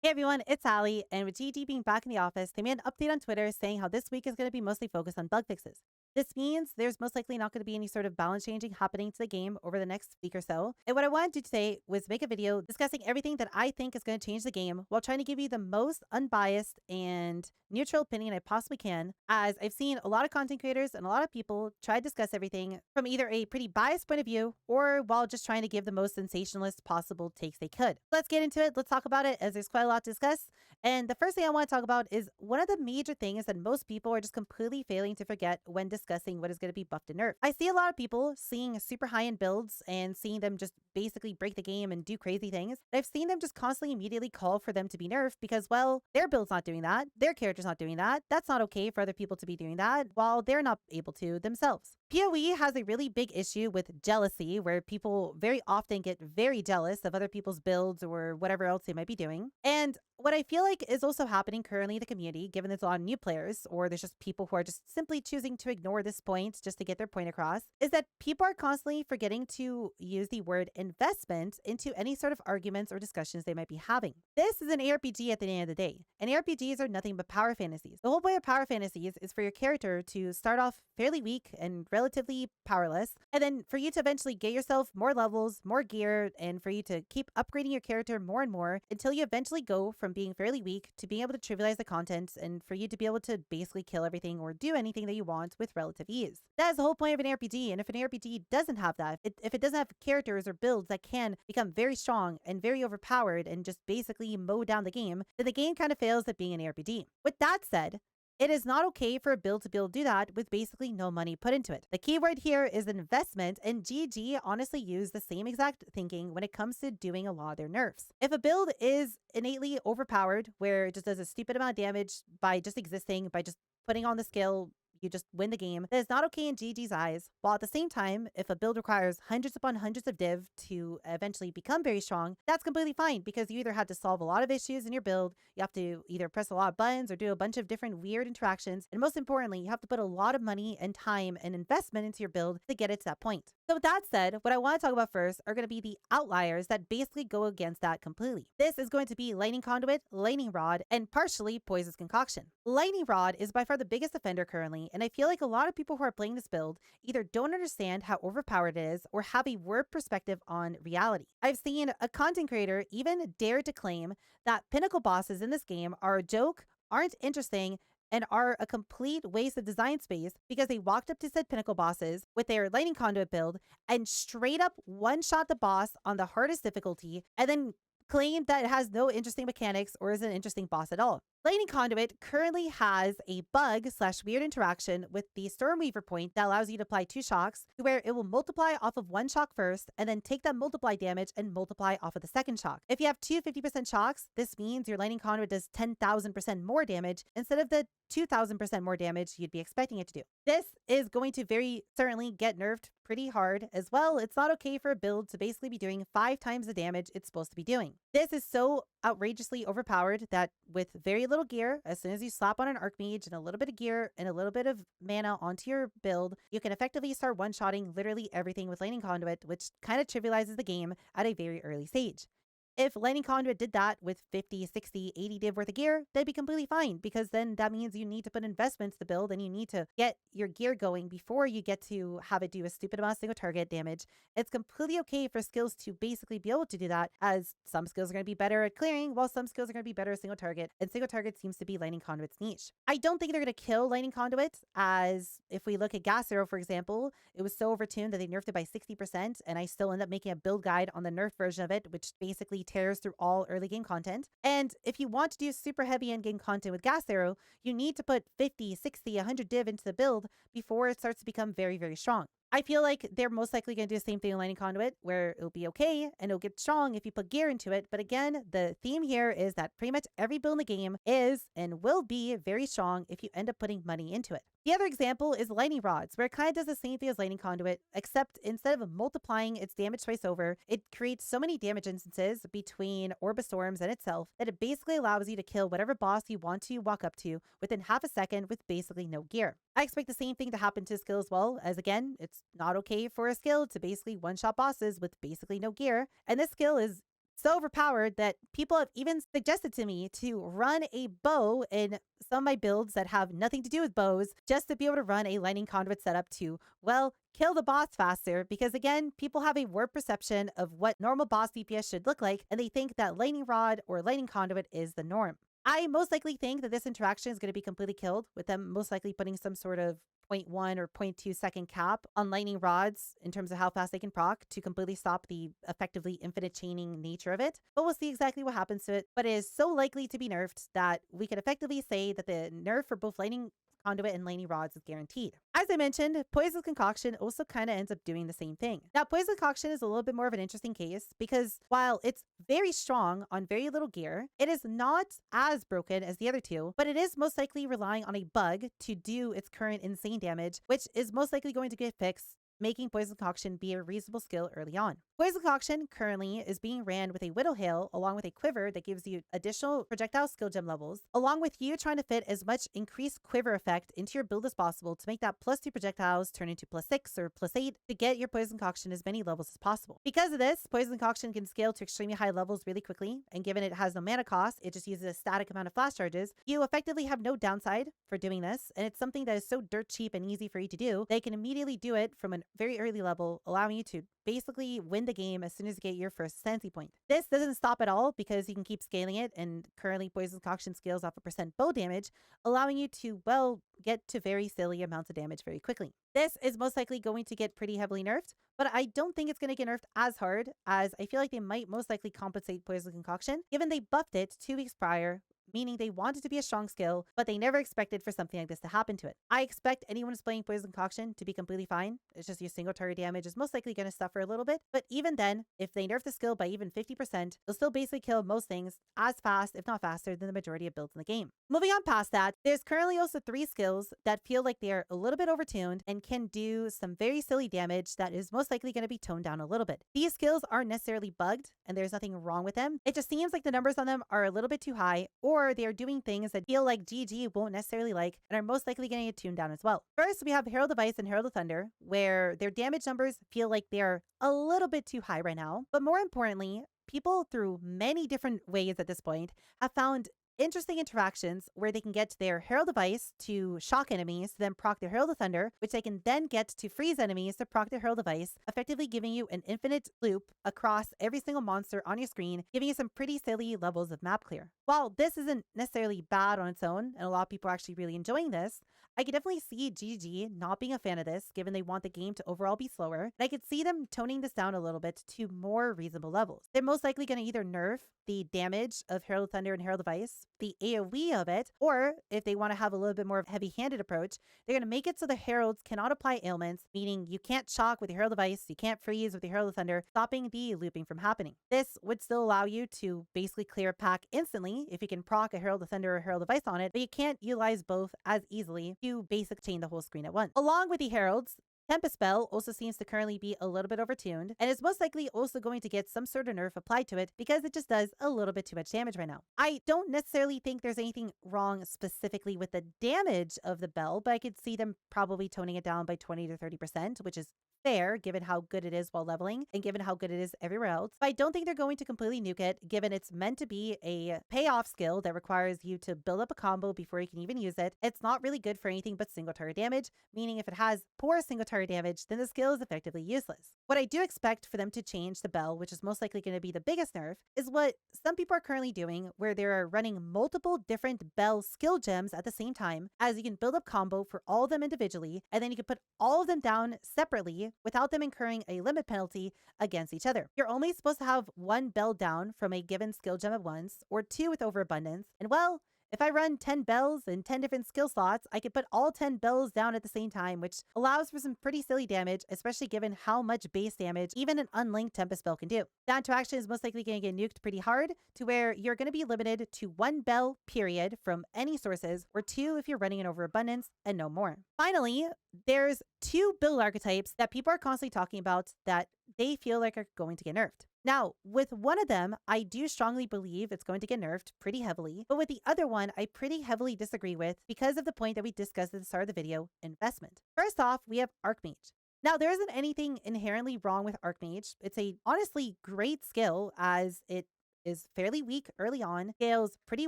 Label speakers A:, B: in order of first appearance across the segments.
A: Hey everyone, it's Allie, and with GD being back in the office, they made an update on Twitter saying how this week is going to be mostly focused on bug fixes. This means there's most likely not going to be any sort of balance changing happening to the game over the next week or so. And what I wanted to do today was make a video discussing everything that I think is going to change the game while trying to give you the most unbiased and neutral opinion I possibly can, as I've seen a lot of content creators and a lot of people try to discuss everything from either a pretty biased point of view or while just trying to give the most sensationalist possible takes they could. Let's get into it. Let's talk about it, as there's quite a lot to discuss. And the first thing I want to talk about is one of the major things that most people are just completely failing to forget when discussing what is going to be buffed and nerfed. I see a lot of people seeing super high-end builds and seeing them just basically break the game and do crazy things. I've seen them just constantly immediately call for them to be nerfed because, well, their build's not doing that. Their character's not doing that. That's not okay for other people to be doing that while they're not able to themselves. PoE has a really big issue with jealousy, where people very often get very jealous of other people's builds or whatever else they might be doing. And what I feel like is also happening currently in the community, given there's a lot of new players, or there's just people who are just simply choosing to ignore this point just to get their point across, is that people are constantly forgetting to use the word investment into any sort of arguments or discussions they might be having. This is an ARPG at the end of the day, and ARPGs are nothing but power fantasies. The whole point of power fantasies is for your character to start off fairly weak and relatively powerless, and then for you to eventually get yourself more levels, more gear, and for you to keep upgrading your character more and more until you eventually go from being fairly weak to being able to trivialize the content, and for you to be able to basically kill everything or do anything that you want with relative ease. That is the whole point of an RPG, and if an RPG doesn't have that, if it doesn't have characters or builds that can become very strong and very overpowered and just basically mow down the game, then the game kind of fails at being an RPG. With that said, it is not okay for a build to be able to do that with basically no money put into it. The keyword here is investment, and GG honestly use the same exact thinking when it comes to doing a lot of their nerfs. If a build is innately overpowered, where it just does a stupid amount of damage by just existing, by just putting on the skill, you just win the game, that is not okay in GG's eyes, while at the same time, if a build requires hundreds upon hundreds of div to eventually become very strong, that's completely fine, because you either have to solve a lot of issues in your build, you have to either press a lot of buttons or do a bunch of different weird interactions, and most importantly, you have to put a lot of money and time and investment into your build to get it to that point. So with that said, what I want to talk about first are going to be the outliers that basically go against that completely. This is going to be Lightning Conduit, Lightning Rod, and partially Poison's Concoction. Lightning Rod is by far the biggest offender currently, and I feel like a lot of people who are playing this build either don't understand how overpowered it is or have a warped perspective on reality. I've seen a content creator even dare to claim that pinnacle bosses in this game are a joke, aren't interesting, and are a complete waste of design space because they walked up to said pinnacle bosses with their Lightning Conduit build and straight up one-shot the boss on the hardest difficulty and then claimed that it has no interesting mechanics or is an interesting boss at all. Lightning Conduit currently has a bug/weird interaction with the Stormweaver point that allows you to apply 2 shocks, where it will multiply off of 1 shock first and then take that multiply damage and multiply off of the second shock. If you have 2 50% shocks, this means your Lightning Conduit does 10,000% more damage instead of the 2,000% more damage you'd be expecting it to do. This is going to very certainly get nerfed pretty hard as well. It's not okay for a build to basically be doing 5 times the damage it's supposed to be doing. This is so outrageously overpowered that with very little gear, as soon as you slap on an Archmage and a little bit of gear and a little bit of mana onto your build, you can effectively start one-shotting literally everything with Lightning Conduit, which kind of trivializes the game at a very early stage. If Lightning Conduit did that with 50, 60, 80 div worth of gear, that'd be completely fine, because then that means you need to put investments to build and you need to get your gear going before you get to have it do a stupid amount of single target damage. It's completely okay for skills to basically be able to do that, as some skills are going to be better at clearing, while some skills are going to be better at single target, and single target seems to be Lightning Conduit's niche. I don't think they're going to kill Lightning Conduit, as if we look at Gas Arrow, for example, it was so overtuned that they nerfed it by 60%, and I still end up making a build guide on the nerf version of it, which basically tears through all early game content. And if you want to do super heavy end game content with Gas Arrow, you need to put 50, 60, 100 div into the build before it starts to become very, very strong. I feel like they're most likely going to do the same thing in Lightning Conduit, where it'll be okay and it'll get strong if you put gear into it. But again, the theme here is that pretty much every build in the game is and will be very strong if you end up putting money into it. The other example is Lightning Rods, where it kind of does the same thing as Lightning Conduit, except instead of multiplying its damage twice over, it creates so many damage instances between Orb of Storms and itself that it basically allows you to kill whatever boss you want to walk up to within half a second with basically no gear. I expect the same thing to happen to a skill as well, as again, it's not okay for a skill to basically one-shot bosses with basically no gear, and this skill is so overpowered that people have even suggested to me to run a bow in some of my builds that have nothing to do with bows just to be able to run a lightning conduit setup to, well, kill the boss faster. Because again, people have a warped perception of what normal boss DPS should look like, and they think that lightning rod or lightning conduit is the norm. I most likely think that this interaction is going to be completely killed, with them most likely putting some sort of 0.1 or 0.2 second cap on lightning rods in terms of how fast they can proc to completely stop the effectively infinite chaining nature of it. But we'll see exactly what happens to it. But it is so likely to be nerfed that we could effectively say that the nerf for both lightning conduit and lightning rods is guaranteed. As I mentioned, Poison Concoction also kind of ends up doing the same thing. Now, Poison Concoction is a little bit more of an interesting case because while it's very strong on very little gear, it is not as broken as the other two, but it is most likely relying on a bug to do its current insane damage, which is most likely going to get fixed, making Poison Concoction be a reasonable skill early on. Poison Concoction currently is being ran with a Widow Hail along with a quiver that gives you additional projectile skill gem levels, along with you trying to fit as much increased quiver effect into your build as possible to make that +2 projectiles turn into +6 or +8 to get your Poison Concoction as many levels as possible. Because of this, Poison Concoction can scale to extremely high levels really quickly, and given it has no mana cost, it just uses a static amount of flash charges, you effectively have no downside for doing this, and it's something that is so dirt cheap and easy for you to do, they can immediately do it from a very early level, allowing you to basically win the game as soon as you get your first sanity point. This doesn't stop at all because you can keep scaling it, and currently Poison Concoction scales off a % bow damage, allowing you to, well, get to very silly amounts of damage very quickly. This is most likely going to get pretty heavily nerfed, but I don't think it's going to get nerfed as hard, as I feel like they might most likely compensate Poison Concoction, given they buffed it 2 weeks prior, meaning they want it to be a strong skill, but they never expected for something like this to happen to it. I expect anyone who's playing Poison Concoction to be completely fine. It's just your single target damage is most likely going to suffer a little bit, but even then, if they nerf the skill by even 50%, they'll still basically kill most things as fast, if not faster, than the majority of builds in the game. Moving on past that, there's currently also 3 skills that feel like they are a little bit overtuned and can do some very silly damage that is most likely going to be toned down a little bit. These skills aren't necessarily bugged, and there's nothing wrong with them. It just seems like the numbers on them are a little bit too high, or they are doing things that feel like GG won't necessarily like and are most likely going to get tuned down as well. First, we have Herald of Ice and Herald of Thunder, where their damage numbers feel like they're a little bit too high right now. But more importantly, people through many different ways at this point have found interesting interactions where they can get their Herald of Ice to shock enemies, to then proc their Herald of Thunder, which they can then get to freeze enemies to proc their Herald of Ice, effectively giving you an infinite loop across every single monster on your screen, giving you some pretty silly levels of map clear. While this isn't necessarily bad on its own, and a lot of people are actually really enjoying this, I could definitely see GG not being a fan of this, given they want the game to overall be slower, and I could see them toning this down a little bit to more reasonable levels. They're most likely going to either nerf the damage of Herald of Thunder and Herald of Ice, the AoE of it, or if they want to have a little bit more of a heavy-handed approach, they're going to make it so the Heralds cannot apply ailments, meaning you can't shock with the Herald of Ice, you can't freeze with the Herald of Thunder, stopping the looping from happening. This would still allow you to basically clear a pack instantly if you can proc a Herald of Thunder or Herald of Ice on it, but you can't utilize both as easily to basic chain the whole screen at once. Along with the Heralds, Tempest Bell also seems to currently be a little bit overtuned, and is most likely also going to get some sort of nerf applied to it because it just does a little bit too much damage right now. I don't necessarily think there's anything wrong specifically with the damage of the bell, but I could see them probably toning it down by 20 to 30%, which is fair given how good it is while leveling and given how good it is everywhere else. But I don't think they're going to completely nuke it, given it's meant to be a payoff skill that requires you to build up a combo before you can even use it. It's not really good for anything but single target damage, meaning if it has poor single target damage, then the skill is effectively useless. What I do expect for them to change the bell, which is most likely going to be the biggest nerf, is what some people are currently doing, where they're running multiple different bell skill gems at the same time, as you can build up combo for all of them individually, and then you can put all of them down separately without them incurring a limit penalty against each other. You're only supposed to have 1 bell down from a given skill gem at once, or 2 with overabundance, and well, if I run 10 bells in 10 different skill slots, I could put all 10 bells down at the same time, which allows for some pretty silly damage, especially given how much base damage even an unlinked Tempest Bell can do. That interaction is most likely going to get nuked pretty hard, to where you're going to be limited to 1 bell period from any sources, or 2 if you're running an overabundance, and no more. Finally, there's 2 build archetypes that people are constantly talking about that they feel like are going to get nerfed. Now, with one of them, I do strongly believe it's going to get nerfed pretty heavily, but with the other one, I pretty heavily disagree with because of the point that we discussed at the start of the video, investment. First off, we have Archmage. Now, there isn't anything inherently wrong with Archmage. It's a honestly great skill as it is fairly weak early on, scales pretty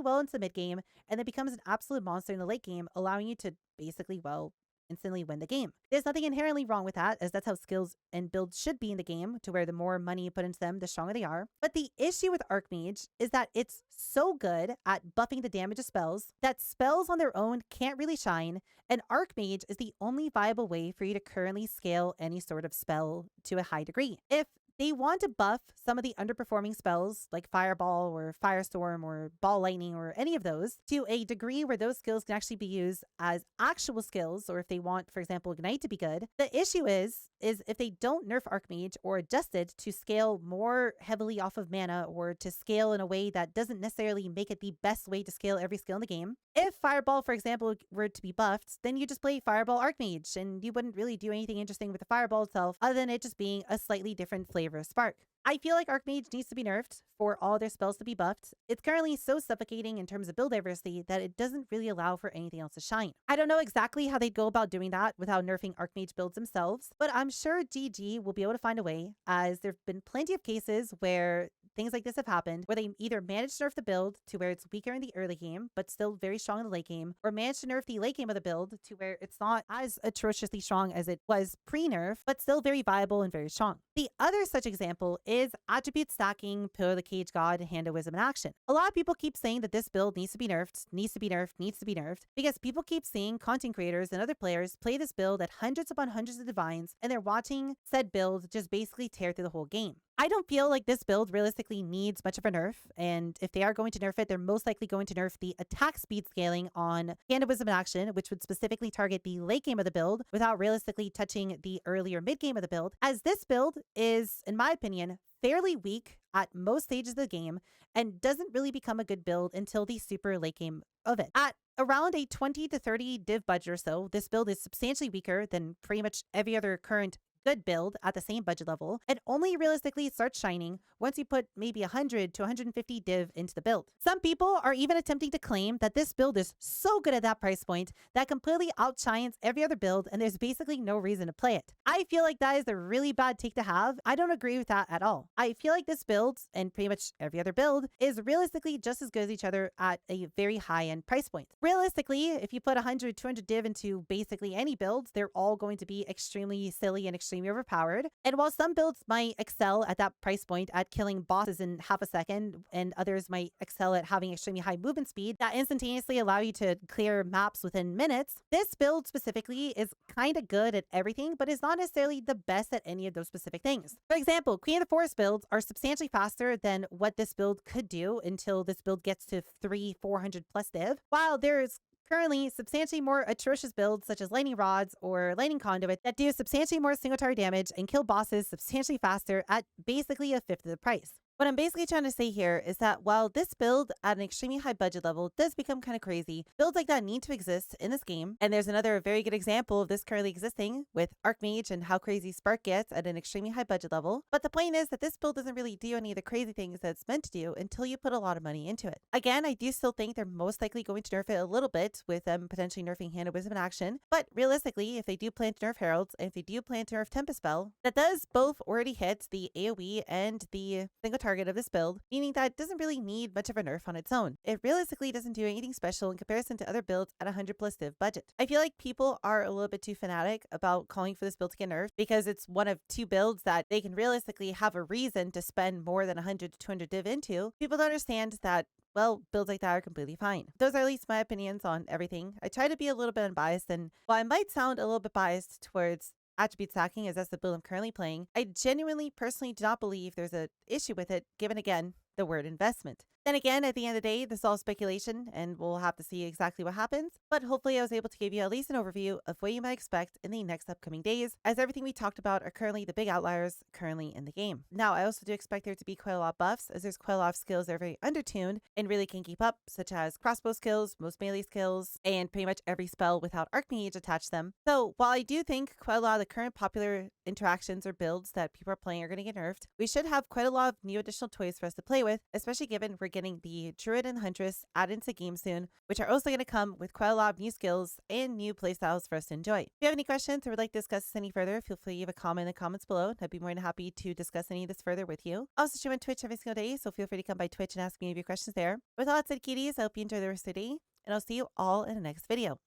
A: well into mid game, and then becomes an absolute monster in the late game, allowing you to basically, well, instantly win the game. There's nothing inherently wrong with that, as that's how skills and builds should be in the game, to where the more money you put into them, the stronger they are. But the issue with Archmage is that it's so good at buffing the damage of spells that spells on their own can't really shine, and Archmage is the only viable way for you to currently scale any sort of spell to a high degree. If they want to buff some of the underperforming spells like Fireball or Firestorm or Ball Lightning or any of those to a degree where those skills can actually be used as actual skills, or if they want, for example, Ignite to be good. The issue is if they don't nerf Archmage or adjust it to scale more heavily off of mana, or to scale in a way that doesn't necessarily make it the best way to scale every skill in the game. If Fireball, for example, were to be buffed, then you just play Fireball Archmage, and you wouldn't really do anything interesting with the Fireball itself other than it just being a slightly different flavor of Spark. I feel like Archmage needs to be nerfed for all their spells to be buffed. It's currently so suffocating in terms of build diversity that it doesn't really allow for anything else to shine. I don't know exactly how they'd go about doing that without nerfing Archmage builds themselves, but I'm sure GG will be able to find a way, as there have been plenty of cases where things like this have happened, where they either manage to nerf the build to where it's weaker in the early game, but still very strong in the late game, or manage to nerf the late game of the build to where it's not as atrociously strong as it was pre-nerf, but still very viable and very strong. The other such example is attribute stacking PoE the Cage God, Hand of Wisdom in action. A lot of people keep saying that this build needs to be nerfed, because people keep seeing content creators and other players play this build at hundreds upon hundreds of divines, and they're watching said build just basically tear through the whole game. I don't feel like this build realistically needs much of a nerf, and if they are going to nerf it, they're most likely going to nerf the attack speed scaling on Hand of Wisdom in action, which would specifically target the late game of the build without realistically touching the early or mid game of the build, as this build is, in my opinion, fairly weak at most stages of the game and doesn't really become a good build until the super late game of it. At around a 20 to 30 div budget or so, this build is substantially weaker than pretty much every other current good build at the same budget level, and only realistically starts shining once you put maybe 100 to 150 div into the build. Some people are even attempting to claim that this build is so good at that price point that completely outshines every other build, and there's basically no reason to play it. I feel like that is a really bad take to have. I don't agree with that at all. I feel like this build, and pretty much every other build, is realistically just as good as each other at a very high-end price point. Realistically, if you put 100, 200 div into basically any builds, they're all going to be extremely silly and extremely overpowered. And while some builds might excel at that price point at killing bosses in half a second, and others might excel at having extremely high movement speed that instantaneously allow you to clear maps within minutes, this build specifically is kind of good at everything, but is not necessarily the best at any of those specific things. For example, Queen of the Forest builds are substantially faster than what this build could do until this build gets to 300-400 plus div, while there's currently substantially more atrocious builds such as Lightning Rods or Lightning Conduit that do substantially more single target damage and kill bosses substantially faster at basically a fifth of the price. What I'm basically trying to say here is that while this build at an extremely high budget level does become kind of crazy, builds like that need to exist in this game. And there's another very good example of this currently existing with Archmage and how crazy Spark gets at an extremely high budget level. But the point is that this build doesn't really do any of the crazy things that it's meant to do until you put a lot of money into it. Again, I do still think they're most likely going to nerf it a little bit, with them potentially nerfing Hand of Wisdom in action. But realistically, if they do plan to nerf Heralds, and if they do plan to nerf Tempest Bell, that does both already hit the AoE and the single target of this build, meaning that it doesn't really need much of a nerf on its own. It realistically doesn't do anything special in comparison to other builds at 100 plus div budget. I feel like people are a little bit too fanatic about calling for this build to get nerfed because it's one of two builds that they can realistically have a reason to spend more than 100 to 200 div into. People don't understand that, well, builds like that are completely fine. Those are at least my opinions on everything. I try to be a little bit unbiased, and while I might sound a little bit biased towards attribute stacking, as that's the build I'm currently playing, I genuinely personally do not believe there's an issue with it, given again the word investment. Then again, at the end of the day, this is all speculation, and we'll have to see exactly what happens. But hopefully I was able to give you at least an overview of what you might expect in the next upcoming days, as everything we talked about are currently the big outliers currently in the game. Now, I also do expect there to be quite a lot of buffs, as there's quite a lot of skills that are very undertuned and really can keep up, such as crossbow skills, most melee skills, and pretty much every spell without Archmage attached to them. So while I do think quite a lot of the current popular interactions or builds that people are playing are going to get nerfed, we should have quite a lot of new additional toys for us to play with, especially given we're getting the Druid and Huntress added into the game soon, which are also going to come with quite a lot of new skills and new playstyles for us to enjoy. If you have any questions or would like to discuss this any further, feel free to leave a comment in the comments below. I'd be more than happy to discuss any of this further with you. I also stream on Twitch every single day, so feel free to come by Twitch and ask me any of your questions there. With all that said, kitties, I hope you enjoy the rest of the day, and I'll see you all in the next video.